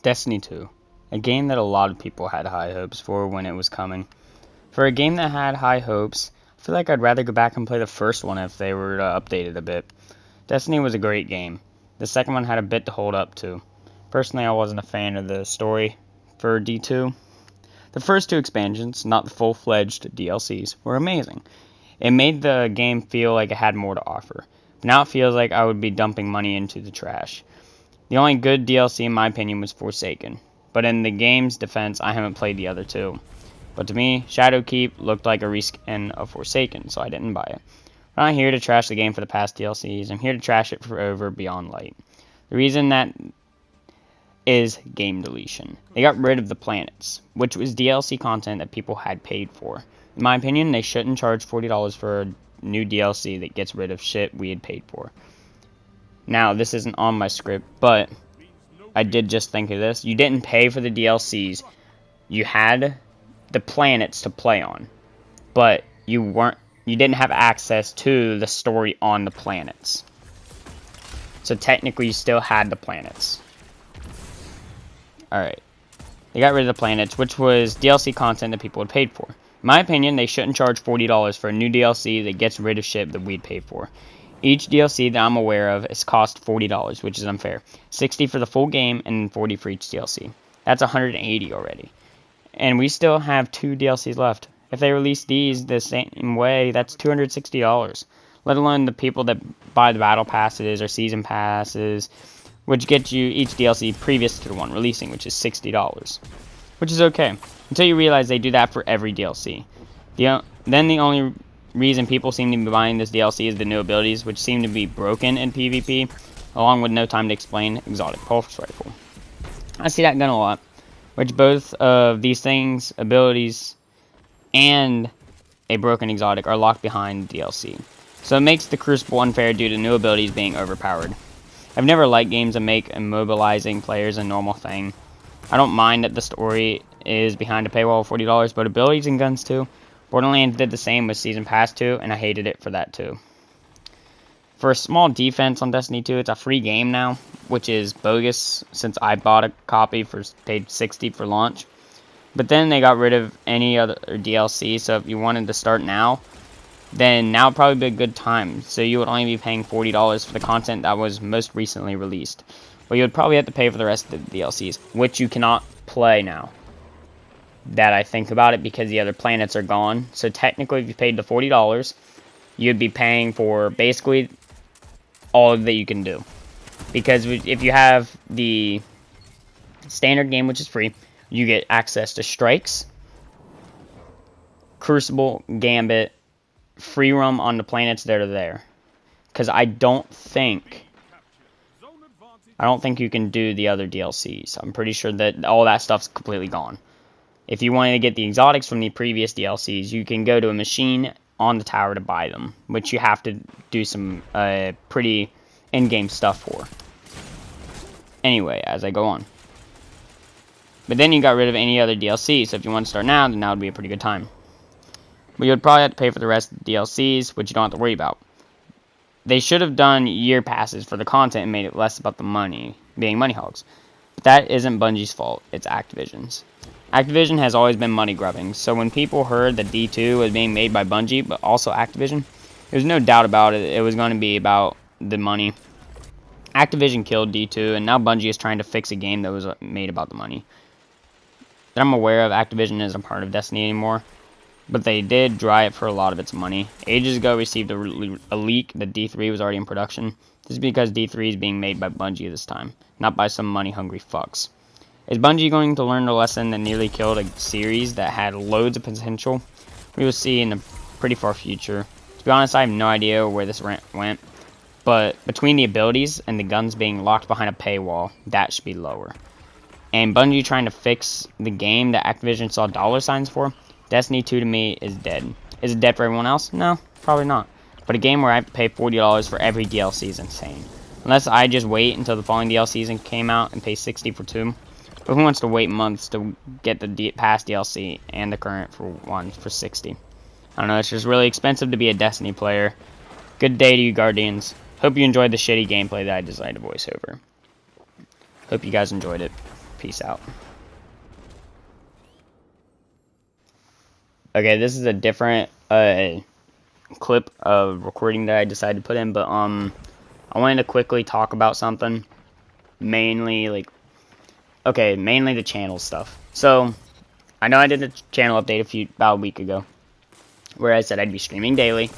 Destiny 2, a game that a lot of people had high hopes for when it was coming. For a game that had high hopes, I feel like I'd rather go back and play the first one if they were to update it a bit. Destiny was a great game. The second one had a bit to hold up to. Personally, I wasn't a fan of the story for D2. The first two expansions, not the full-fledged DLCs, were amazing. It made the game feel like it had more to offer. But now it feels like I would be dumping money into the trash. The only good DLC in my opinion was Forsaken, but in the game's defense, I haven't played the other two. But to me, Shadowkeep looked like a reskin of Forsaken, so I didn't buy it. I'm not here to trash the game for the past DLCs, I'm here to trash it for over Beyond Light. The reason that is game deletion. They got rid of the planets, which was DLC content that people had paid for. In my opinion, they shouldn't charge $40 for a new DLC that gets rid of shit we had paid for. Now, this isn't on my script, but I did just think of this. You didn't pay for the DLCs. You had the planets to play on, but you didn't have access to the story on the planets. So technically, you still had the planets. Alright. They got rid of the planets, which was DLC content that people had paid for. In my opinion, they shouldn't charge $40 for a new DLC that gets rid of shit that we'd paid for. Each DLC that I'm aware of is cost $40, which is unfair. $60 for the full game and $40 for each DLC. That's $180 already. And we still have 2 DLCs left. If they release these the same way, that's $260. Let alone the people that buy the battle passes or season passes, which gets you each DLC previous to the one releasing, which is $60. Which is okay, until you realize they do that for every DLC. Then the only reason people seem to be buying this DLC is the new abilities, which seem to be broken in PvP, along with no time to explain exotic pulse rifle. I see that gun a lot, which both of these things, abilities, and a broken exotic are locked behind DLC. So it makes the Crucible unfair due to new abilities being overpowered. I've never liked games that make immobilizing players a normal thing. I don't mind that the story is behind a paywall of $40, but abilities and guns too. Borderlands did the same with Season Pass 2, and I hated it for that too. For a small defense on Destiny 2, it's a free game now, which is bogus since I bought a copy for paid $60 for launch. But then they got rid of any other DLC, so if you wanted to start now, then now would probably be a good time. So you would only be paying $40 for the content that was most recently released. But you would probably have to pay for the rest of the DLCs, which you cannot play now that I think about it, because the other planets are gone. So technically, if you paid the $40, you'd be paying for basically all that you can do. Because if you have the standard game, which is free, you get access to Strikes, Crucible, Gambit, free roam on the planets that are there. Because I don't think you can do the other DLCs. I'm pretty sure that all that stuff's completely gone. If you wanted to get the exotics from the previous DLCs, you can go to a machine on the tower to buy them, which you have to do some pretty in-game stuff for. Anyway, as I go on. But then you got rid of any other DLC, so if you want to start now, then now would be a pretty good time. But you would probably have to pay for the rest of the DLCs, which you don't have to worry about. They should have done year passes for the content and made it less about the money, being money hogs. But that isn't Bungie's fault, it's Activision's. Activision has always been money grubbing, so when people heard that D2 was being made by Bungie, but also Activision, there's no doubt about it, it was going to be about the money. Activision killed D2, and now Bungie is trying to fix a game that was made about the money. That I'm aware of, Activision isn't part of Destiny anymore, but they did dry it for a lot of its money. Ages ago, received a leak that D3 was already in production. This is because D3 is being made by Bungie this time, not by some money-hungry fucks. Is Bungie going to learn the lesson that nearly killed a series that had loads of potential? We will see in the pretty far future. To be honest, I have no idea where this rant went, but between the abilities and the guns being locked behind a paywall, that should be lower. And Bungie trying to fix the game that Activision saw dollar signs for, Destiny 2 to me is dead. Is it dead for everyone else? No, probably not. But a game where I have to pay $40 for every DLC is insane. Unless I just wait until the following DLC came out and pay $60 for 2. But who wants to wait months to get the past DLC and the current for one for $60? I don't know, it's just really expensive to be a Destiny player. Good day to you, Guardians. Hope you enjoyed the shitty gameplay that I decided to voice over. Hope you guys enjoyed it. Peace out. Okay, this is a different clip of recording that I decided to put in, but I wanted to quickly talk about something. Mainly mainly the channel stuff. So, I know I did a channel update about a week ago, where I said I'd be streaming daily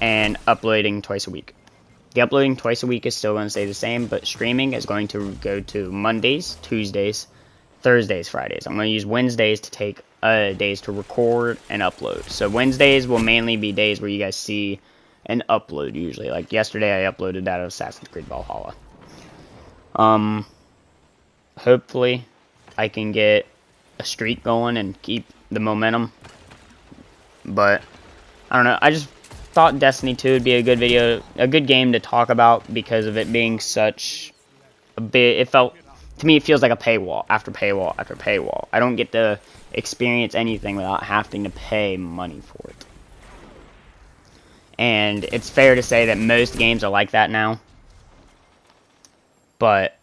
and uploading twice a week. The uploading twice a week is still going to stay the same, but streaming is going to go to Mondays, Tuesdays, Thursdays, Fridays. I'm going to use Wednesdays to take days to record and upload. So Wednesdays will mainly be days where you guys see an upload usually. Like yesterday I uploaded that of Assassin's Creed Valhalla. Hopefully I can get a streak going and keep the momentum. But I don't know, I just thought Destiny 2 would be a good game to talk about because of it being such a bit, to me it feels like a paywall after paywall after paywall. I don't get to experience anything without having to pay money for it. And it's fair to say that most games are like that now. But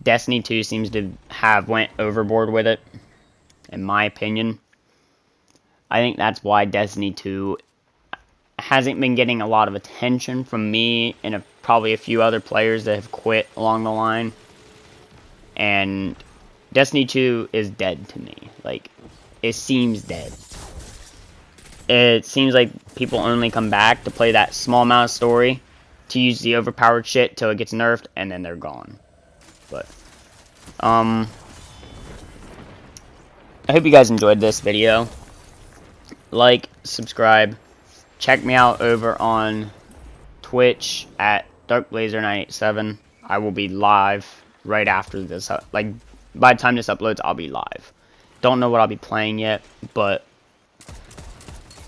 Destiny 2 seems to have went overboard with it, in my opinion. I think that's why Destiny 2 hasn't been getting a lot of attention from me and probably a few other players that have quit along the line. And Destiny 2 is dead to me. Like, it seems dead. It seems like people only come back to play that small amount of story, to use the overpowered shit till it gets nerfed, and then they're gone. But, I hope you guys enjoyed this video. Like, subscribe. Check me out over on Twitch at DarkBlazer987. I will be live right after this. Like, by the time this uploads, I'll be live. Don't know what I'll be playing yet, but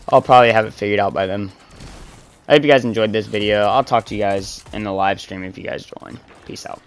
I'll probably have it figured out by then. I hope you guys enjoyed this video. I'll talk to you guys in the live stream if you guys join. Peace out.